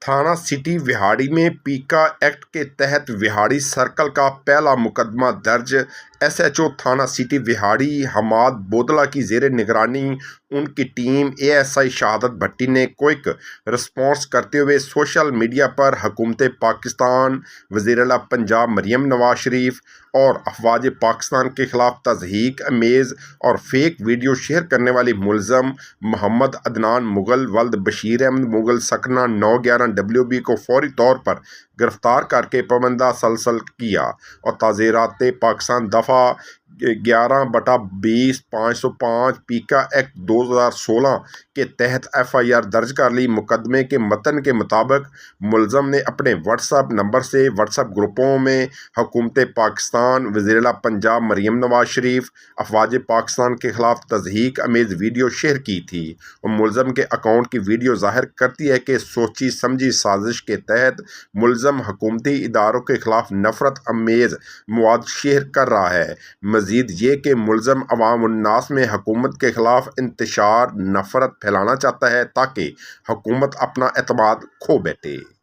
थाना सिटी विहाड़ी में पीका एक्ट के तहत विहाड़ी सर्कल का पहला मुकदमा दर्ज। एसएचओ थाना सिटी विहाड़ी हमाद बोदला की जेर निगरानी उनकी टीम एएसआई शहादत भट्टी ने क्विक रिस्पॉन्स करते हुए सोशल मीडिया पर हुकूमत पाकिस्तान, वज़ीर-ए-आला पंजाब मरियम नवाज शरीफ और अफवाज पाकिस्तान के खिलाफ तज़हीक अमेज़ और फेक वीडियो शेयर करने वाली मुलज़म मोहम्मद अदनान मुगल वल्द बशीर अहमद मुगल सकना 9/11 WB को फौरी तौर पर गिरफ्तार करके पाबंदा सलसल किया और ताज़ीरात पाकिस्तान दफ़ा 11/20/505 पीका एक्ट 2016 के तहत FIR दर्ज कर ली। मुकदमे के मतन के मुताबिक मुलज़म ने अपने व्हाट्सएप नंबर से व्हाट्सएप ग्रुपों में हुकूमत पाकिस्तान, वज़ीर-ए-आला पंजाब मरियम नवाज शरीफ, अफवाज पाकिस्तान के खिलाफ तज़हीक अमेज़ वीडियो शेयर की थी और मुलज़म के अकाउंट की वीडियो ज़ाहिर करती है कि सोची समझी साजिश के तहत मुलज़म हुकूमती इदारों के खिलाफ नफ़रत अमेज़ मवाद शेयर कर रहा है। मज़ीद ये कि मुलज़म अवाम उन्नास में हुकूमत के खिलाफ इंतशार नफ़रत फैलाना चाहता है ताकि हुकूमत अपना एतमाद खो बैठे।